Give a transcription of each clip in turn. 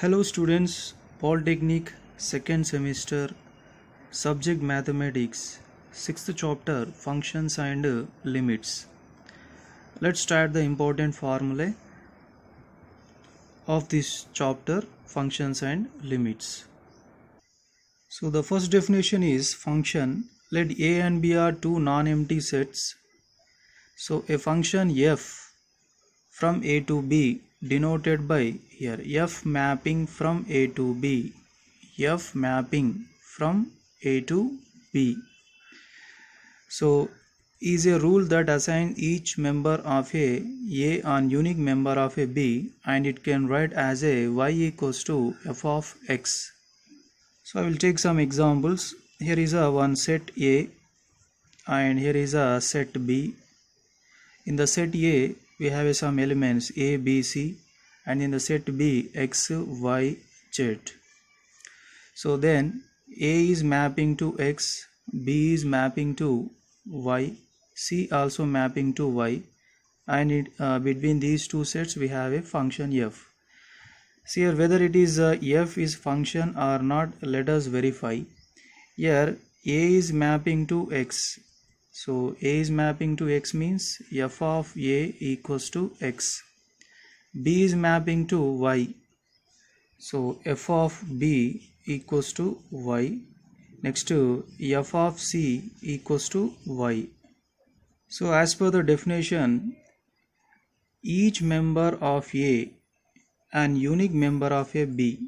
Hello students, Polytechnic second semester, subject mathematics, 6th chapter functions and limits. Let's start the important formulae of this chapter, functions and limits. So the first definition is function. Let A and B are two non-empty sets. So a function f from A to B denoted by here f mapping from A to B, f mapping from A to B. So is a rule that assigns each member of A on unique member of a B, and it can write as a y equals to f of x. So I will take some examples. Here is a one set A and here is a set B. In the set A we have some elements A, B, C, and in the set B x, y, z. So then A is mapping to x, B is mapping to y, C also mapping to y, and between these two sets we have a function f. See here whether it is f is function or not, let us verify. Here A is mapping to x. So A is mapping to x means f of A equals to x. B is mapping to y. So f of B equals to y. Next to f of C equals to y. So as per the definition, each member of A and unique member of a B.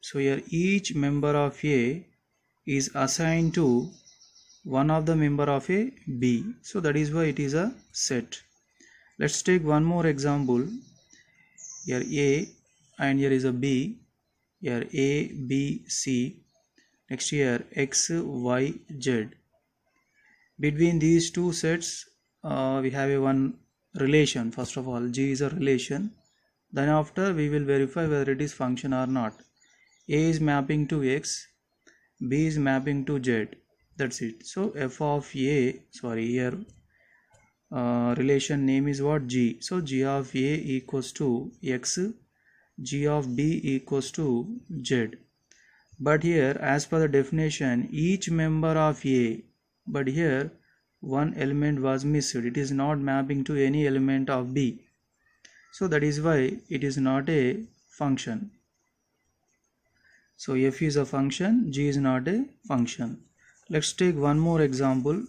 So here each member of A is assigned to one of the member of a B. So that is why it is a set. Let's take one more example. Here A and here is a B. Here A, B, C. Next here x, y, z. Between these two sets we have a one relation. First of all, G is a relation. Then after we will verify whether it is function or not. A is mapping to x, B is mapping to z. That's it. So f of A, here relation name is what? G. So G of A equals to x, G of B equals to z. But here as per the definition, each member of A, but here one element was missed. It is not mapping to any element of B. So that is why it is not a function. So f is a function, G is not a function. Let's take one more example.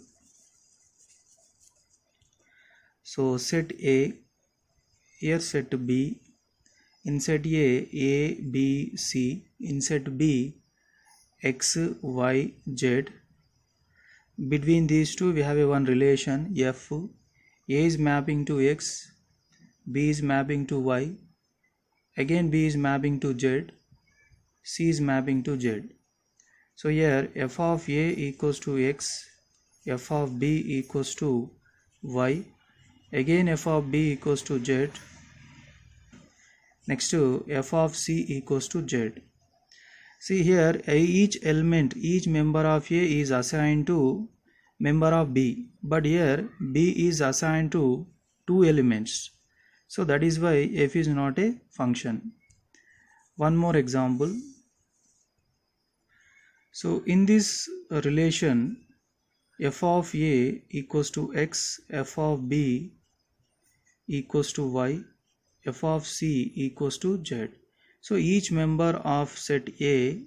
So set A, here set B, in set A, B, C, in set B, x, y, z. Between these two we have a one relation f. A is mapping to x, B is mapping to y, again B is mapping to z, C is mapping to z. So here f of A equals to x, f of B equals to y, again f of B equals to z, next to f of C equals to z. See here each element, each member of A is assigned to member of B, but here B is assigned to two elements. So that is why f is not a function. One more example. So in this relation f of A equals to x, f of B equals to y, f of C equals to z. So each member of set A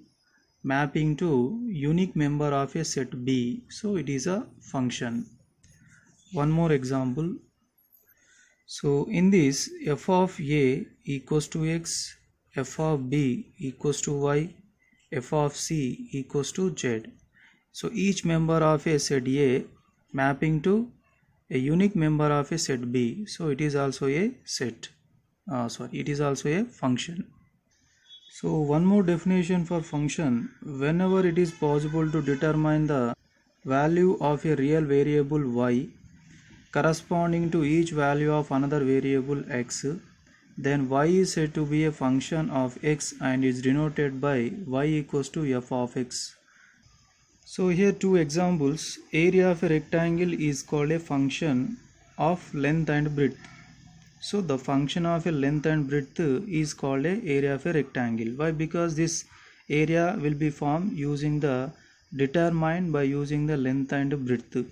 mapping to unique member of a set B. So it is a function. One more example. So in this f of A equals to x, f of B equals to y, f of C equals to z. So each member of a set A mapping to a unique member of a set B. So it is also a set. It is also a function. So one more definition for function. Whenever it is possible to determine the value of a real variable y corresponding to each value of another variable x, then y is said to be a function of x and is denoted by y equals to f of x. So here two examples. Area of a rectangle is called a function of length and breadth. So the function of a length and breadth is called a area of a rectangle. Why? Because this area will be formed using the determined by using the length and breadth.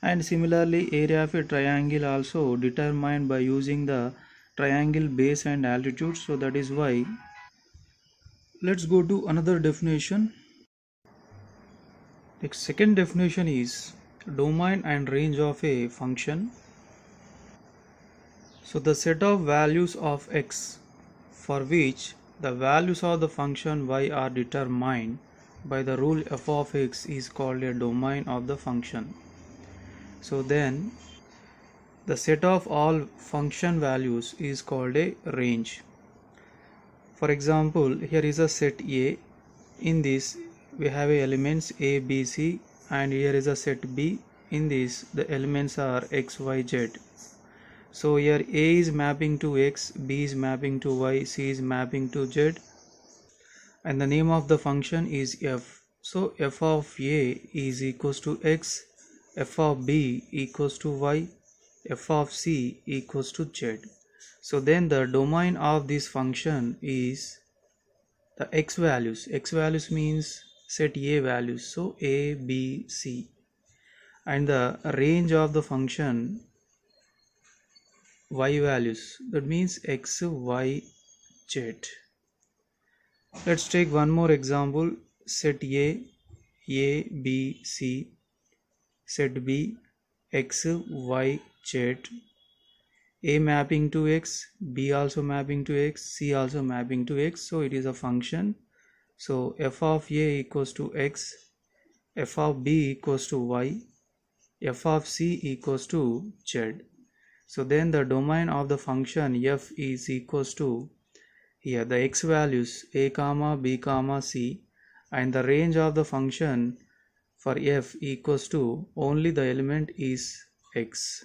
And similarly, area of a triangle also determined by using the triangle base and altitude. So that is why. Let's go to another definition. The second definition is domain and range of a function. So the set of values of x for which the values of the function y are determined by the rule f of x is called a domain of the function. So then the set of all function values is called a range. For example, here is a set A. In this we have elements a, b, c, and here is a set B. In this the elements are x, y, z. So here A is mapping to x, B is mapping to y, C is mapping to z, and the name of the function is f. So f of A is equals to x, f of B equals to y, f of C equals to z. So then the domain of this function is the x values. X values means set A values, so A, B, C, and the range of the function y values, that means x, y, z. Let's take one more example. Set A, B, C, set B, x, y, z, A mapping to x, B also mapping to x, C also mapping to x. So it is a function. So f of A equals to x, f of B equals to y, f of C equals to z. So then the domain of the function f is equals to, here the x values a comma b comma c, and the range of the function for f equals to only the element is x.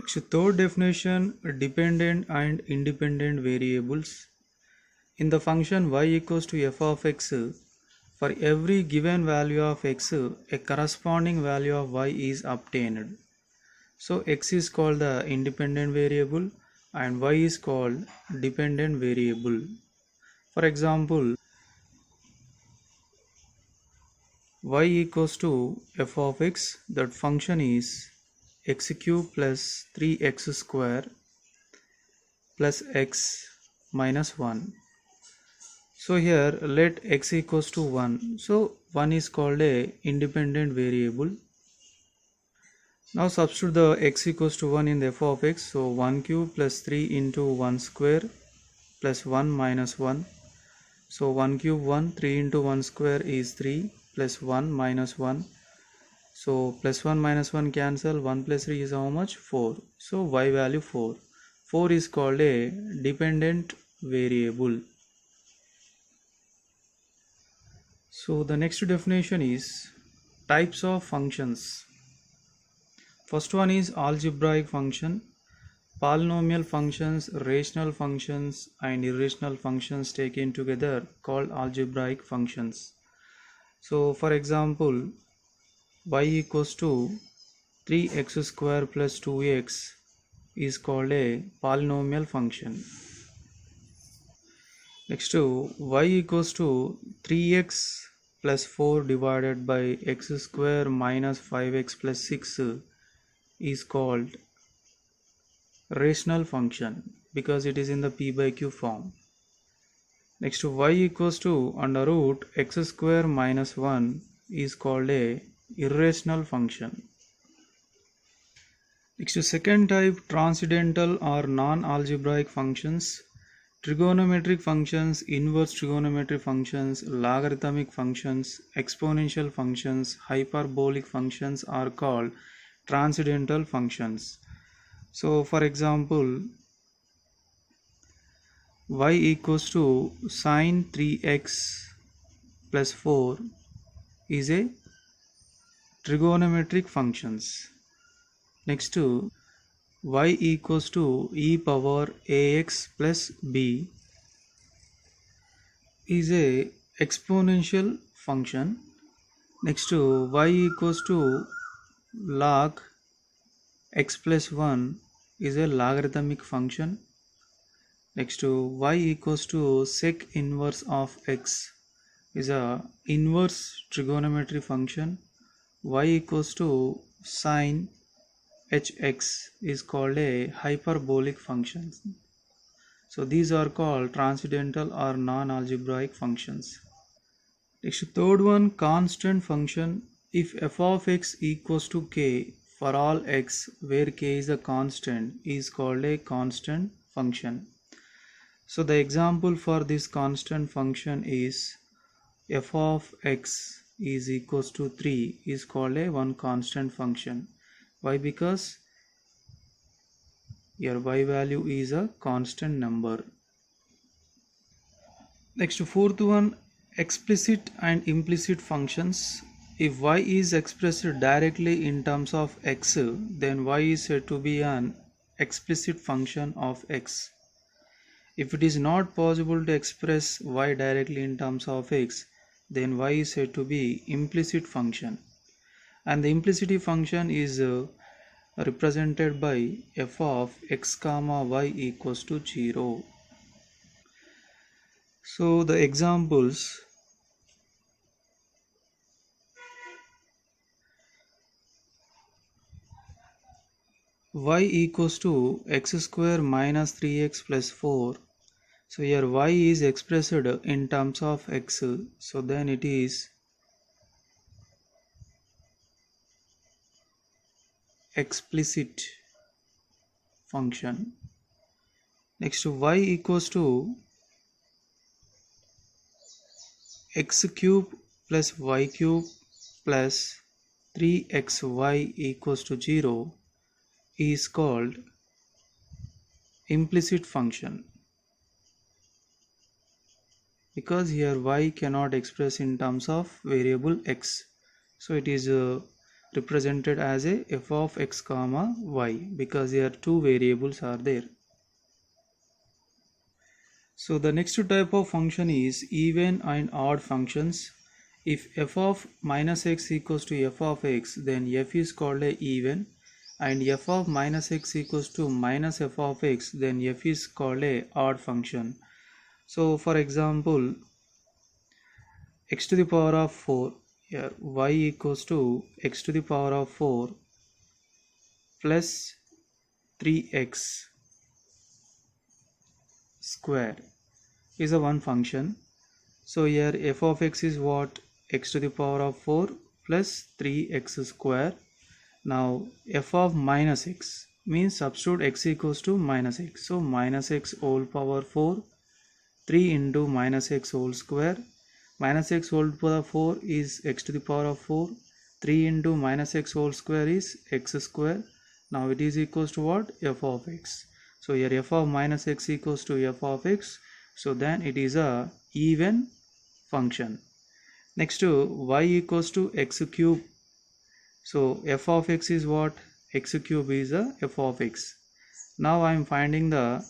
Next, third definition, dependent and independent variables. In the function y equals to f of x, for every given value of x, a corresponding value of y is obtained. So x is called the independent variable and y is called dependent variable. For example, y equals to f of x, that function is x cube plus 3x square plus x minus 1. So here let x equals to 1. So 1 is called a independent variable. Now substitute the x equals to 1 in the f of x. So 1 cube plus 3 into 1 square plus 1 minus 1. So 1 cube 1, 3 into 1 square is 3 plus 1 minus 1. So plus 1 minus 1 cancel, 1 plus 3 is how much? 4. So y value 4. 4 is called a dependent variable. So the next definition is types of functions. First one is algebraic function. Polynomial functions, rational functions, and irrational functions taken together called algebraic functions. So for example, y equals to 3x square plus 2x is called a polynomial function. Next to y equals to 3x plus 4 divided by x square minus 5x plus 6 is called rational function because it is in the p by q form. Next to y equals to under root x square minus 1 is called a irrational function. Next to second type, transcendental or non-algebraic functions. Trigonometric functions, inverse trigonometric functions, logarithmic functions, exponential functions, hyperbolic functions are called transcendental functions. So for example, y equals to sine 3x plus 4 is a trigonometric functions. Next to y equals to e power ax plus b is a exponential function. Next to y equals to log x plus 1 is a logarithmic function. Next to y equals to sec inverse of x is a inverse trigonometry function. Y equals to sine hx is called a hyperbolic function. So these are called transcendental or non-algebraic functions. Next, third one, constant function. If f of x equals to k for all x where k is a constant is called a constant function. So the example for this constant function is f of x is equals to 3 is called a one constant function. Why? Because your y value is a constant number. Next, fourth one, explicit and implicit functions. If y is expressed directly in terms of x, then y is said to be an explicit function of x. If it is not possible to express y directly in terms of x, then y is said to be implicit function. And the implicit function is represented by f of x comma y equals to 0. So the examples, y equals to x square minus 3x plus 4. So here y is expressed in terms of x, so then it is explicit function. Next, y equals to x cube plus y cube plus 3xy equals to 0 is called implicit function, because here y cannot express in terms of variable x, so it is represented as a f of x comma y because here two variables are there. So the next type of function is even and odd functions. If f of minus x equals to f of x, then f is called a even, and f of minus x equals to minus f of x, then f is called a odd function. So for example, x to the power of 4, here y equals to x to the power of 4 plus 3x square is a one function. So here f of x is what? X to the power of 4 plus 3x square. Now f of minus x means substitute x equals to minus x, so minus x whole power 4, 3 into minus x whole square. Minus x whole power 4 is x to the power of 4, 3 into minus x whole square is x square. Now it is equals to what? F of x. So here f of minus x equals to f of x, so then it is a even function. Next to y equals to x cube, so f of x is what? X cube is a f of x. Now I am finding the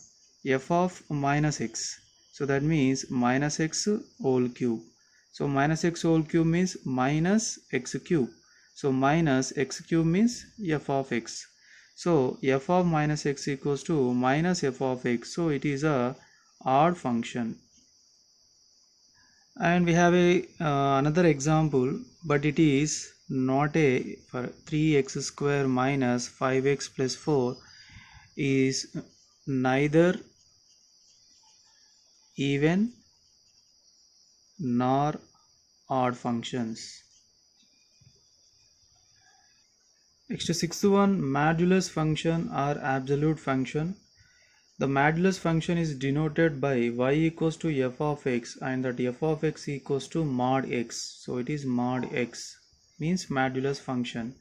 f of minus x, so that means minus x whole cube. So minus x whole cube means minus x cube, so minus x cube means f of x. So f of minus x equals to minus f of x, so it is a odd function. And we have a another example, but it is not a, for 3x square minus 5x plus 4 is neither even nor odd functions. Next, sixth one, modulus function or absolute function. The modulus function is denoted by y equals to f of x, and that f of x equals to mod x. So it is mod x means modulus function,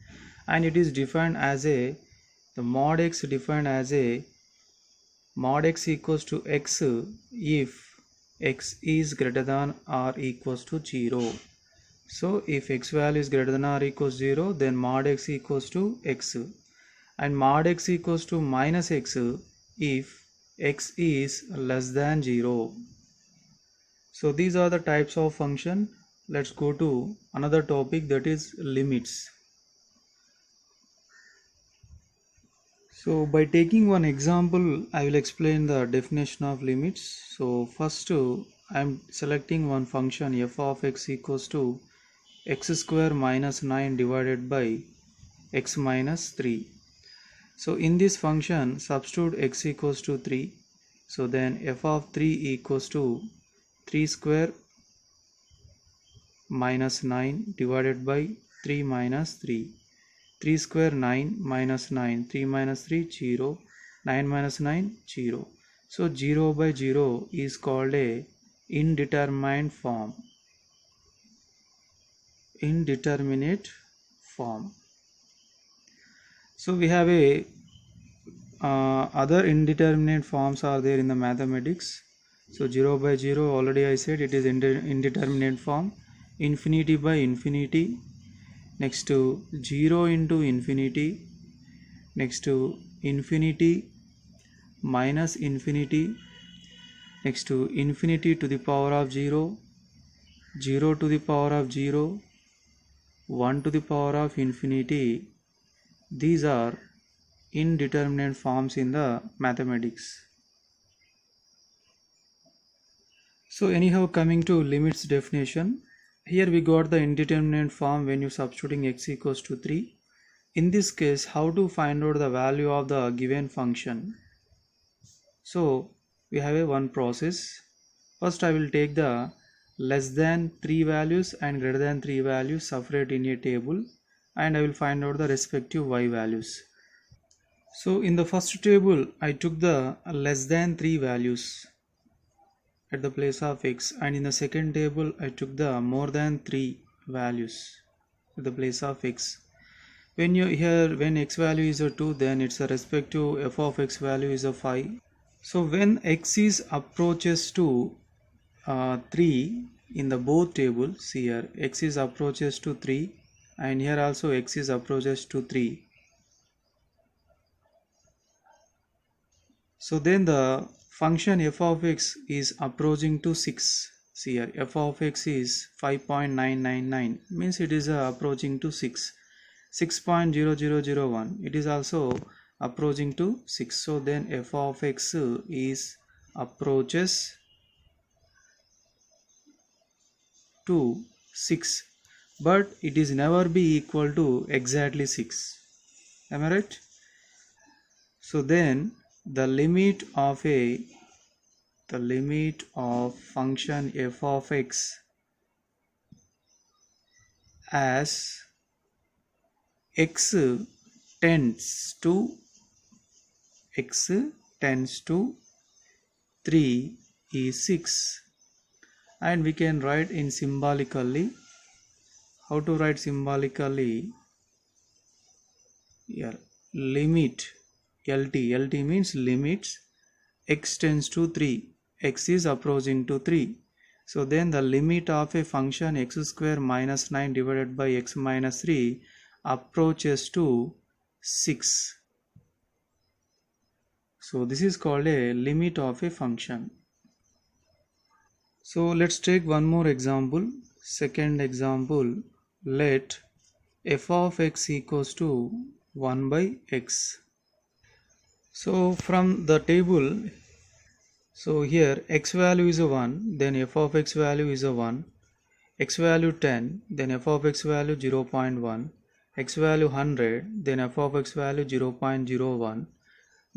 and it is defined as a, the mod x defined as a mod x equals to x if x is greater than or equals to 0. So if x value is greater than or equals 0, then mod x equals to x, and mod x equals to minus x if x is less than 0. So these are the types of function. Let's go to another topic, that is limits. So by taking one example, I will explain the definition of limits. So first, I am selecting one function f of x equals to x square minus 9 divided by x minus 3. So in this function, substitute x equals to 3. So then f of 3 equals to 3 square minus 9 divided by 3 minus 3. 3 square 9 minus 9, 3 minus 3 0, 9 minus 9 0. So 0 by 0 is called a indeterminate form. Indeterminate form. So we have a other indeterminate forms are there in the mathematics. So 0 by 0 already I said it is indeterminate form. Infinity by infinity. Next to 0 into infinity. Next to infinity minus infinity. Next to infinity to the power of 0. 0 to the power of 0. 1 to the power of infinity. These are indeterminate forms in the mathematics. So anyhow, coming to limits definition, here we got the indeterminate form when you substituting x equals to 3. In this case, how to find out the value of the given function? So we have a one process. First I will take the less than 3 values and greater than 3 values separate in a table, and I will find out the respective y values. So in the first table, I took the less than 3 values at the place of x, and in the second table, I took the more than 3 values at the place of x. When x value is a 2, then its a respective f of x value is a 5. So when x is approaches to 3 in the both tables, here x is approaches to 3, and here also x is approaches to 3. So then the function f of x is approaching to 6. See here, f of x is 5.999, means it is approaching to 6. 6.0001, it is also approaching to 6. So then f of x is approaches to 6, but it is never be equal to exactly 6. Am I right? So then the limit of function f of x as x tends to 3 is 6, and we can write in symbolically. How to write symbolically? Here limit LT means limits x tends to 3, x is approaching to 3. So then the limit of a function x square minus 9 divided by x minus 3 approaches to 6. So this is called a limit of a function. So let's take one more example. Second example, let f of x equals to 1 by x. So from the table, so here x value is a 1, then f of x value is a 1, x value 10, then f of x value 0.1, x value 100, then f of x value 0.01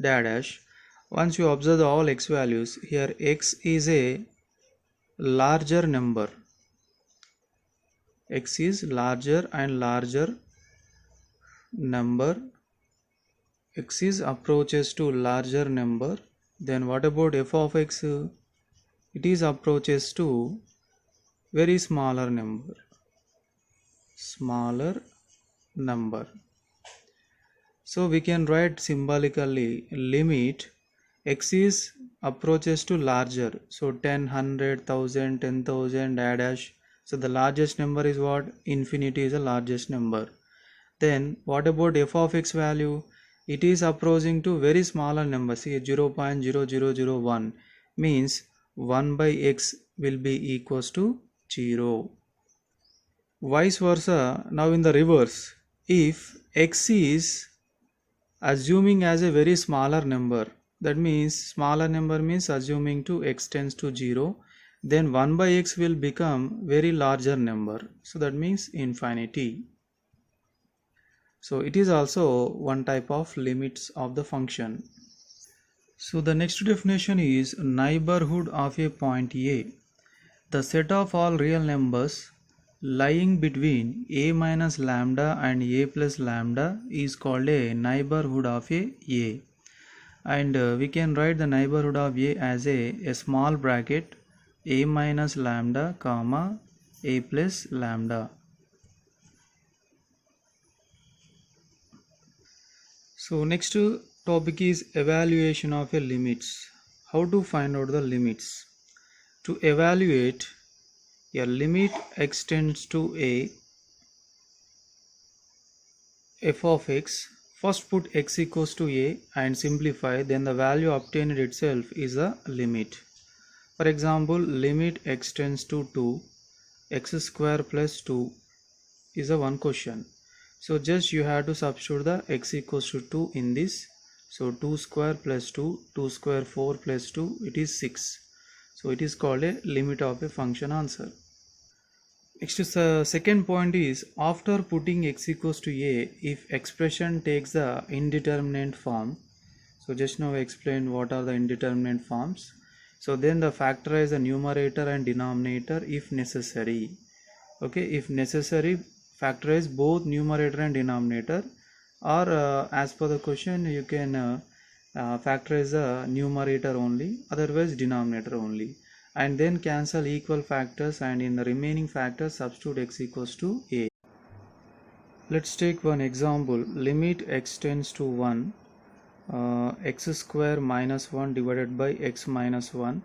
dash. Once you observe all x values, here x is a larger number. X is larger and larger number. X is approaches to larger number. Then what about f of x? It is approaches to very smaller number. So we can write symbolically limit x is approaches to larger. So 10, 100, 1000, 10,000 dash. So the largest number is what? Infinity is the largest number. Then what about f of x value? It is approaching to very smaller number. See 0.0001 means 1 by x will be equals to 0. Vice versa, now in the reverse, if x is assuming as a very smaller number. That means smaller number means assuming to x tends to 0, then 1 by x will become very larger number, so that means infinity. So it is also one type of limits of the function. So the next definition is neighborhood of a point A. The set of all real numbers lying between a minus lambda and a plus lambda is called a neighborhood of a. And we can write the neighborhood of a as a small bracket a minus lambda comma a plus lambda. So next topic is evaluation of a limits. How to find out the limits? To evaluate a limit x tends to a f of x, first put x equals to a and simplify, then the value obtained itself is a limit. For example, limit x tends to 2, x square plus 2 is a one question. So just you have to substitute the x equals to 2 in this. So 2 square plus 2, 2 square 4 plus 2, it is 6. So it is called a limit of a function answer. Next is the second point is after putting x equals to a, if expression takes the indeterminate form. So just now I explained what are the indeterminate forms. So then the factorize the numerator and denominator if necessary. Okay, if necessary, factorize both numerator and denominator, or as per the question you can factorize the numerator only, otherwise denominator only, and then cancel equal factors and in the remaining factors substitute x equals to a. Let's take one example. Limit x tends to 1, x square minus 1 divided by x minus 1.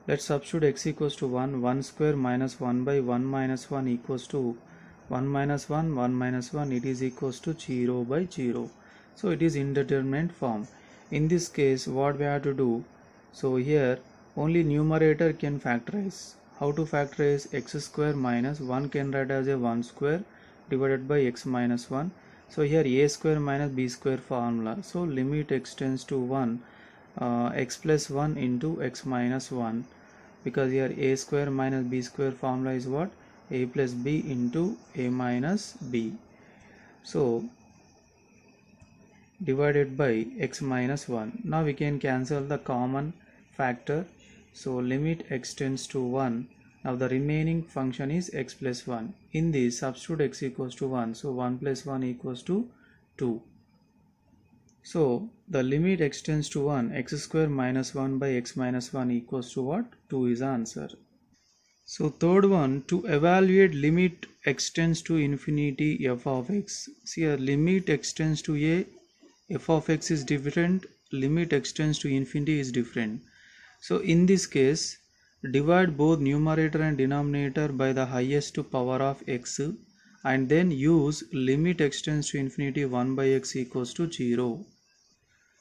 Let's substitute x equals to 1, 1 square minus 1 by 1 minus 1 equals to 1 minus 1, 1 minus 1, it is equals to 0 by 0. So it is indeterminate form. In this case what we have to do, so here only numerator can factorize. How to factorize? X square minus 1 can write as a 1 square divided by x minus 1. So here a square minus b square formula. So limit x tends to 1, x plus 1 into x minus 1, because here a square minus b square formula is what? A plus b into a minus b. So divided by x minus 1. Now we can cancel the common factor. So limit x tends to 1. Now the remaining function is x plus 1. In this substitute x equals to 1. So 1 plus 1 equals to 2. So the limit x tends to 1, x square minus 1 by x minus 1 equals to what? 2 is the answer. So third one, to evaluate limit x tends to infinity f of x. See here, limit x tends to a, f of x is different, limit x tends to infinity is different. So in this case, divide both numerator and denominator by the highest power of x and then use limit x tends to infinity 1 by x equals to 0.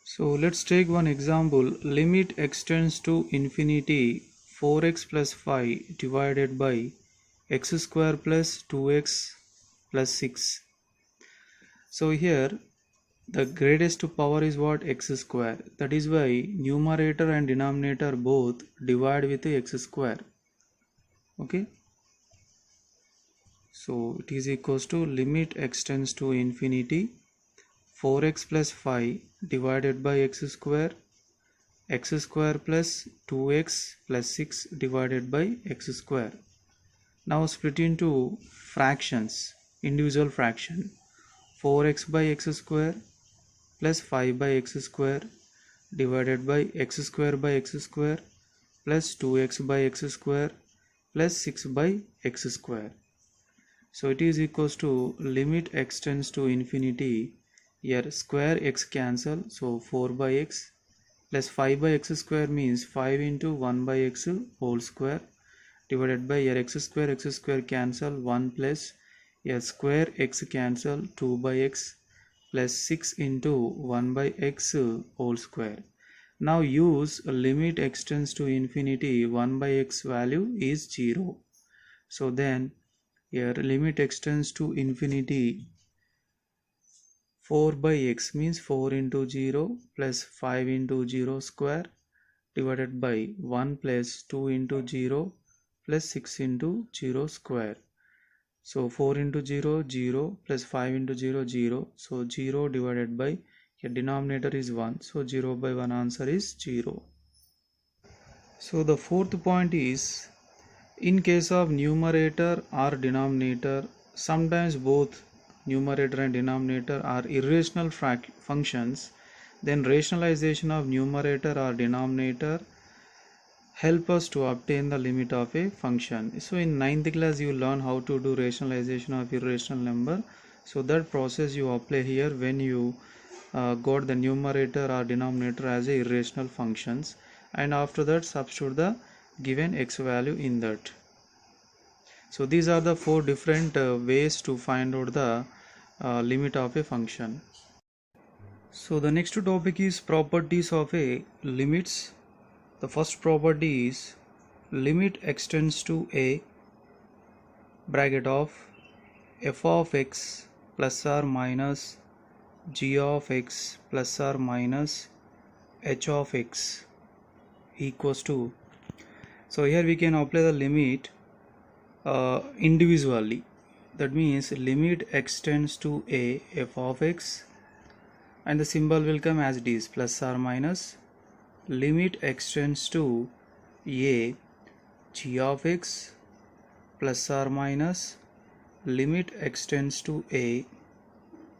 So let's take one example. Limit x tends to infinity 4x plus 5 divided by x square plus 2x plus 6. So here the greatest power is what? X square. That is why numerator and denominator both divide with x square. Okay. So it is equals to limit x tends to infinity 4x plus 5 divided by x square plus 2x plus 6 divided by x square. Now split into fractions, individual fraction. 4x by x square plus 5 by x square divided by x square plus 2x by x square plus 6 by x square. So it is equals to limit x tends to infinity. Here square x cancel, so 4 by x plus 5 by x square means 5 into 1 by x whole square divided by here x square cancel, 1 plus here square x cancel, 2 by x plus 6 into 1 by x whole square. Now use limit x tends to infinity 1 by x value is 0. So then here limit x tends to infinity 4 by x means 4 into 0 plus 5 into 0 square divided by 1 plus 2 into 0 plus 6 into 0 square. So 4 into 0, 0 plus 5 into 0, 0. So 0 divided by, your denominator is 1. So 0 by 1 answer is 0. So the fourth point is, in case of numerator or denominator, sometimes both numerator and denominator are irrational functions, then rationalization of numerator or denominator help us to obtain the limit of a function. So in 9th class you learn how to do rationalization of irrational number. So that process you apply here when you got the numerator or denominator as a irrational functions, and after that substitute the given x value in that. So these are the four different ways to find out the limit of a function. So the next topic is properties of a limits. The first property is limit extends to a bracket of f of x plus or minus g of x plus or minus h of x equals to. So here we can apply the limit individually. That means limit extends to a f of x, and the symbol will come as it is, plus or minus limit extends to a g of x plus or minus limit extends to a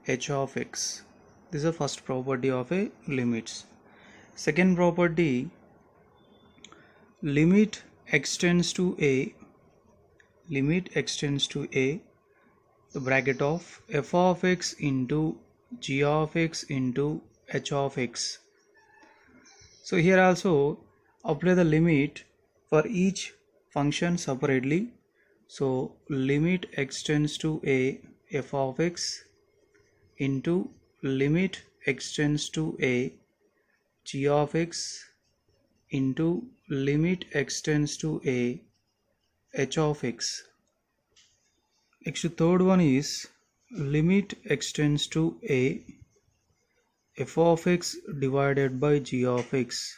h of x. This is the first property of a limits. Second property, limit extends to a the bracket of f of x into g of x into h of x. So here also apply the limit for each function separately. So limit extends to a f of x into limit extends to a g of x into limit extends to a h of x. Next, third one is limit extends to a f of x divided by g of x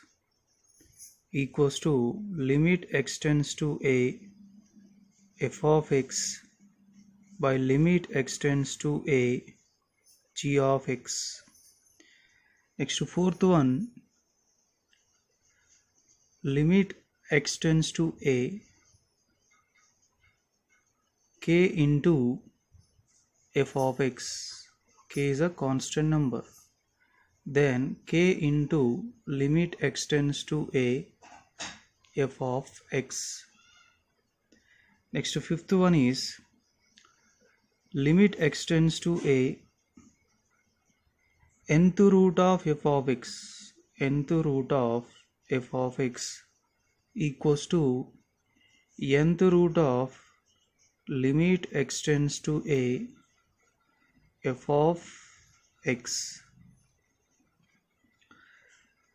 equals to limit extends to a f of x by limit extends to a g of x. Next, fourth one, limit extends to a k into f of x. K is a constant number. Then k into limit extends to a f of x. Next, fifth one is limit extends to a nth root of f of x. Nth root of f of x equals to nth root of limit extends to a f of x.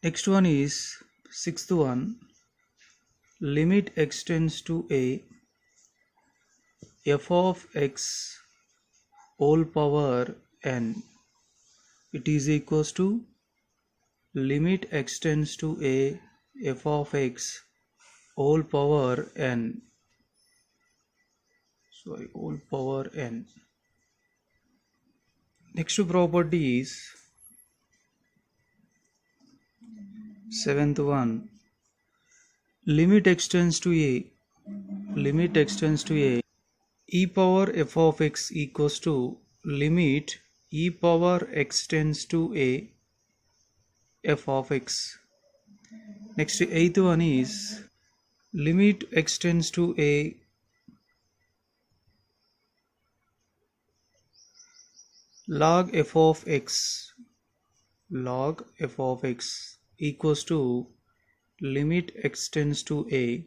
Next one is sixth one, limit extends to a f of x whole power n. It is equals to limit extends to a f of x whole power n. Whole power n. Next property is seventh one, limit extends to a e power f of x equals to limit e power extends to a f of x. Next, eighth one is limit extends to a log f of x equals to limit extends to a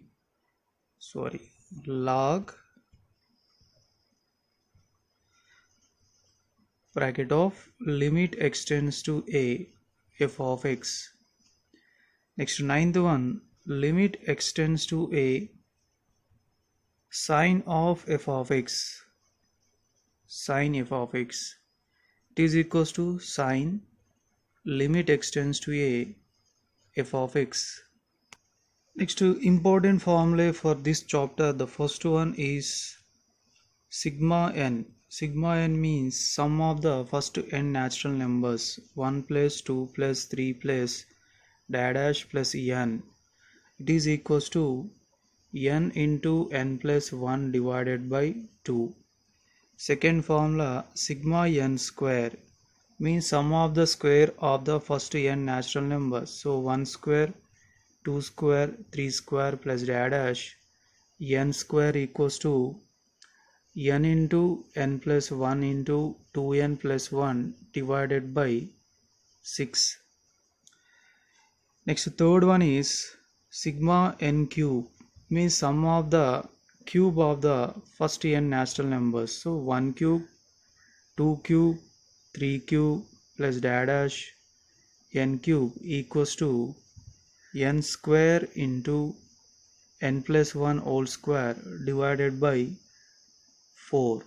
log bracket of limit extends to a f of x. Next, ninth one, limit extends to a sine of f of x. It is equals to sine limit extends to a f of x. Next important formula for this chapter, the first one is sigma n. Sigma n means sum of the first n natural numbers 1 plus 2 plus 3 plus dash plus n. It is equals to n into n plus 1 divided by 2. Second formula, sigma n square means sum of the square of the first n natural numbers. So 1 square, 2 square, 3 square plus dash n square equals to n into n plus 1 into 2n plus 1 divided by 6. Next, third one is sigma n cube means sum of the cube of the first n natural numbers. So 1 cube, 2 cube, 3 cube plus dash n cube equals to n square into n plus 1 whole square divided by 4.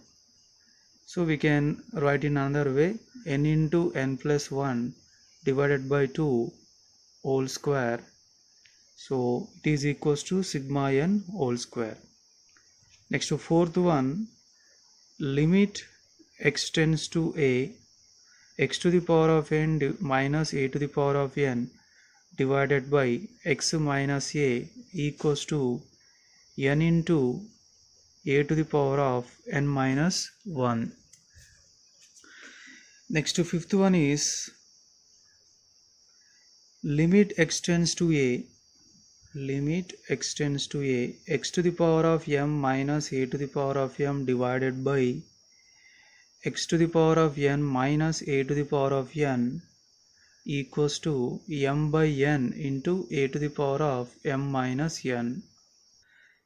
So we can write in another way, n into n plus 1 divided by 2 whole square. So it is equals to sigma n whole square. Next to fourth one, limit x tends to a, x to the power of n minus a to the power of n divided by x minus a equals to n into a to the power of n minus 1. Next to fifth one is limit x tends to a, limit x tends to a, x to the power of m minus a to the power of m divided by x to the power of n minus a to the power of n equals to m by n into a to the power of m minus n.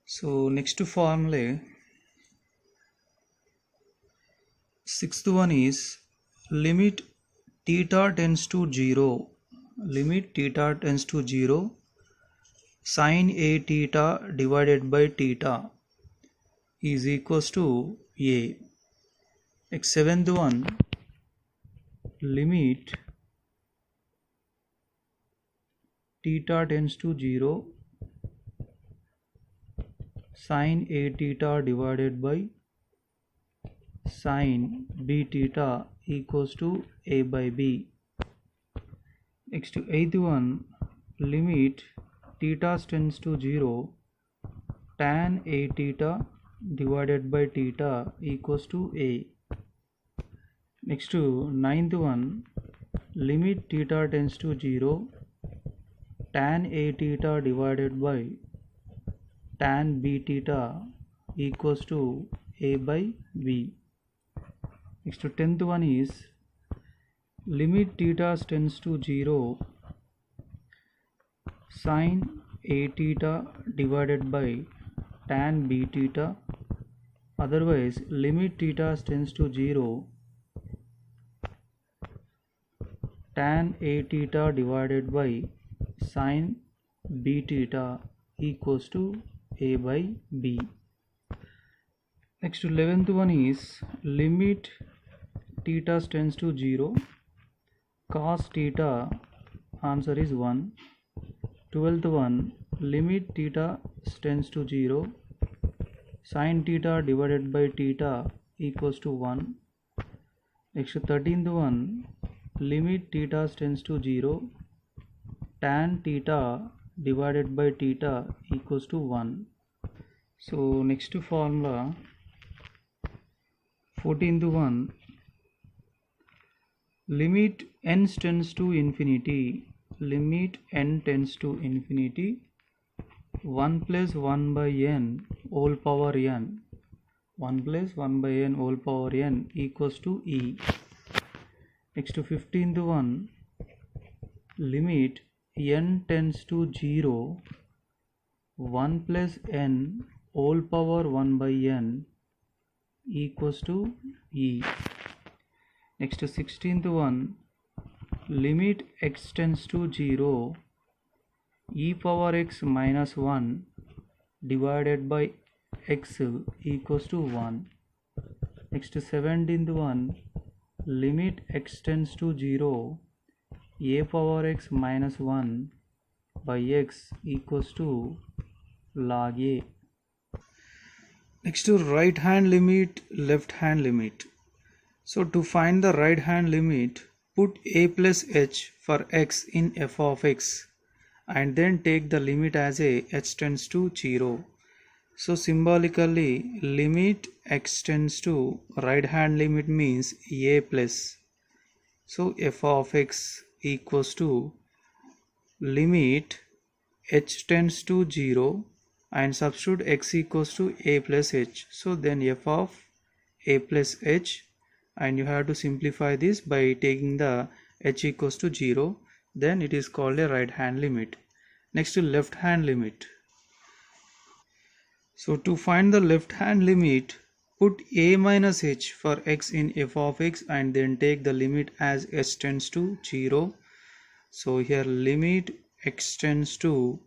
So next to formula, sixth one is limit theta tends to 0, limit theta tends to 0, sine a theta divided by theta is equals to a. Next, seventh one, limit theta tends to 0, sine a theta divided by sine b theta equals to a by b. Next, eighth one, limit theta tends to 0, tan a theta divided by theta equals to a. Next to ninth one, limit theta tends to 0, tan a theta divided by tan b theta equals to a by b. Next to 10th one is limit theta tends to 0, sine a theta divided by tan b theta, otherwise limit theta tends to 0, tan a theta divided by sine b theta equals to a by b. Next to 11th one is limit theta tends to 0, cos theta, answer is 1. 12th one, limit theta tends to 0, sin theta divided by theta equals to 1. Next, 13th one, limit theta tends to 0, tan theta divided by theta equals to 1. So next to formula, 14th one, limit n tends to infinity, limit n tends to infinity, 1 plus 1 by n whole power n, 1 plus 1 by n whole power n equals to e. Next to 15th one, limit n tends to 0, 1 plus n whole power 1 by n equals to e. Next to 16th one, limit x tends to 0, e power x minus 1 divided by x equals to 1. Next to 17th one, limit x tends to 0, a power x minus 1 by x equals to log a. Next to right hand limit, left hand limit. So to find the right hand limit, put a plus h for x in f of x and then take the limit as a h tends to 0. So symbolically, limit x tends to right hand limit means a plus. So f of x equals to limit h tends to 0 and substitute x equals to a plus h. So then f of a plus h, and you have to simplify this by taking the h equals to 0, then it is called a right hand limit. Next to left hand limit. So to find the left hand limit, put a minus h for x in f of x and then take the limit as h tends to 0. So here limit x tends to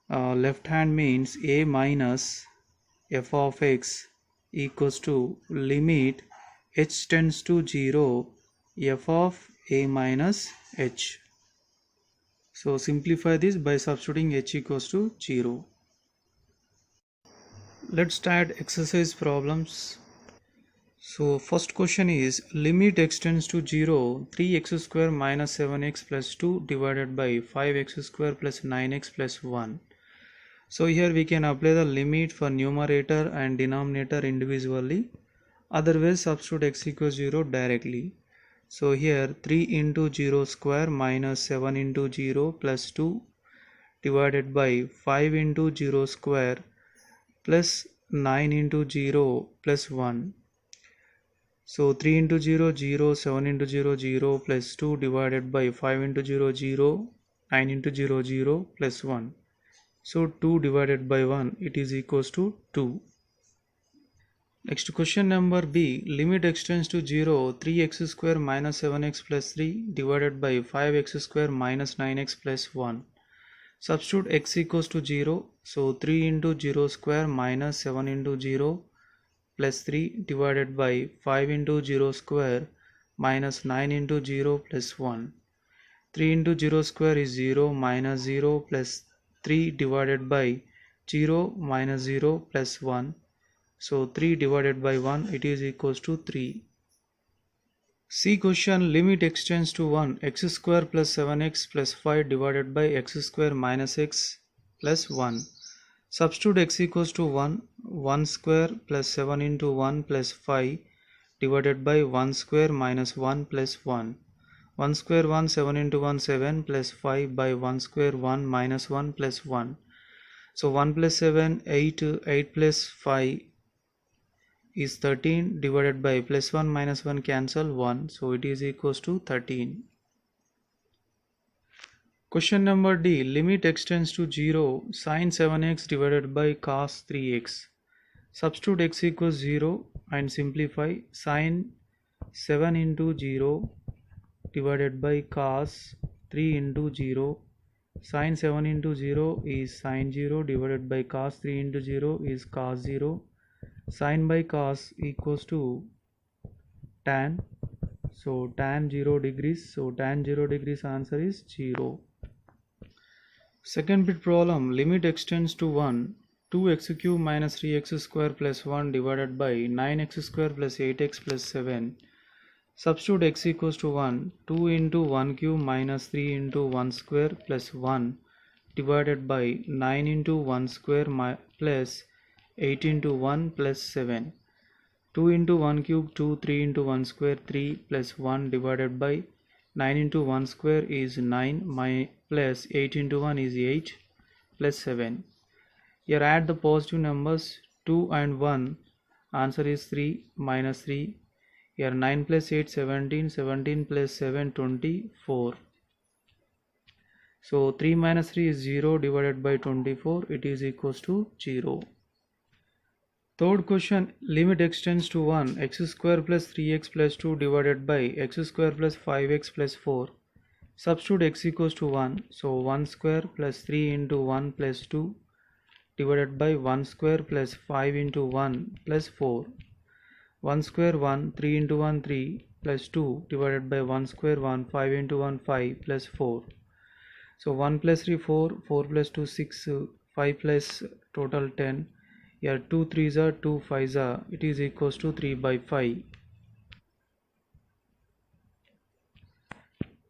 left hand means a minus f of x equals to limit h tends to 0 f of a minus h. So simplify this by substituting h equals to 0. Let's start exercise problems. So first question is limit x tends to 0, 3x square minus 7x plus 2 divided by 5x square plus 9x plus 1. So here we can apply the limit for numerator and denominator individually. Otherwise substitute x equals 0 directly. So here 3 into 0 square minus 7 into 0 plus 2 divided by 5 into 0 square plus 9 into 0 plus 1. So 3 into 0 0, 7 into 0 0 plus 2 divided by 5 into 0 0, 9 into 0 0 plus 1. So 2 divided by 1, it is equals to 2. Next question number B, limit x tends to 0, 3x square minus 7x plus 3 divided by 5x square minus 9x plus 1. Substitute x equals to 0, so 3 into 0 square minus 7 into 0 plus 3 divided by 5 into 0 square minus 9 into 0 plus 1. 3 into 0 square is 0 minus 0 plus 3 divided by 0 minus 0 plus 1. So 3 divided by 1, it is equals to 3. C question, limit x tends to 1, x square plus 7x plus 5 divided by x square minus x plus 1. Substitute x equals to 1, 1 square plus 7 into 1 plus 5 divided by 1 square minus 1 plus 1. 1 square 1, 7 into 1 7 plus 5 by 1 square 1 minus 1 plus 1. So 1 plus 7 8, 8 plus 5 is 13 divided by plus 1 minus 1 cancel 1, so it is equals to 13. Question number D, limit x tends to 0, sin 7x divided by cos 3x. Substitute x equals 0 and simplify. Sin 7 into 0 divided by cos 3 into 0. Sin 7 into 0 is sin 0 divided by cos 3 into 0 is cos 0. Sin by cos equals to tan. So tan 0 degrees. So tan 0 degrees answer is 0. Second bit problem, limit x tends to 1, 2x cube minus 3x square plus 1 divided by 9x square plus 8x plus 7. Substitute x equals to 1, 2 into 1 cube minus 3 into 1 square plus 1 divided by 9 into 1 square plus 8 into 1 plus 7. 2 into 1 cube 2, 3 into 1 square 3 plus 1 divided by 9 into 1 square is 9 plus 8 into 1 is 8 plus 7. Here add the positive numbers 2 and 1. Answer is 3 minus 3. Here 9 plus 8 17, 17 plus 7 24. So 3 minus 3 is 0 divided by 24. It is equals to 0. Third question, limit x tends to 1, x square plus 3x plus 2 divided by x square plus 5x plus 4. Substitute x equals to 1. So 1 square plus 3 into 1 plus 2 divided by 1 square plus 5 into 1 plus 4. 1 square 1, 3 into 1 3, plus 2 divided by 1 square 1, 5 into 1 5 plus 4. So 1 plus 3 4, 4 plus 2 6, 5 plus total 10. Here 2 3s are 2 5s are, it is equals to 3 by 5.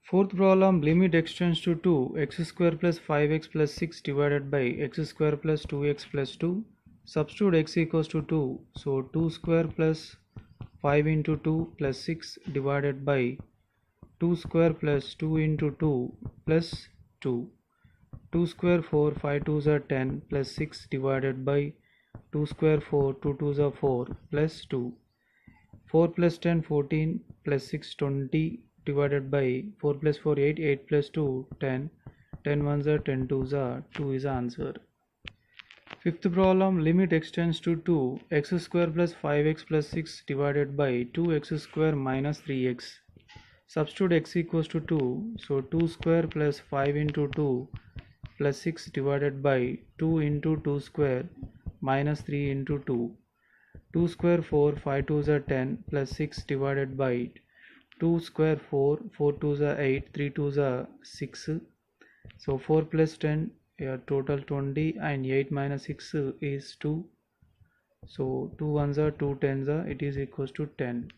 Fourth problem, limit extends to 2, x square plus 5x plus 6 divided by x square plus 2x plus 2. Substitute x equals to 2, so 2 square plus 5 into 2 plus 6 divided by 2 square plus 2 into 2 plus 2. 2 square 4, 5 2s are 10 plus 6 divided by 2 square 4, 2 2s are 4 plus 2. 4 plus 10 14 plus 6 20 divided by 4 plus 4 8, 8 plus 2 10, 10 ones are 10 twos are 2 is the answer. Fifth problem, limit extends to 2, x square plus 5x plus 6 divided by 2x square minus 3x. Substitute x equals to 2, so 2 square plus 5 into 2 plus 6 divided by 2 into 2 square minus 3 into 2. 2 square 4, 5 2s are 10 plus 6 divided by 2 square 4, 4 2s are 8, 3 2s are 6. So 4 plus 10, total 20, and 8 minus 6 is 2. So 2 ones are 2 tens are, it is equals to 10.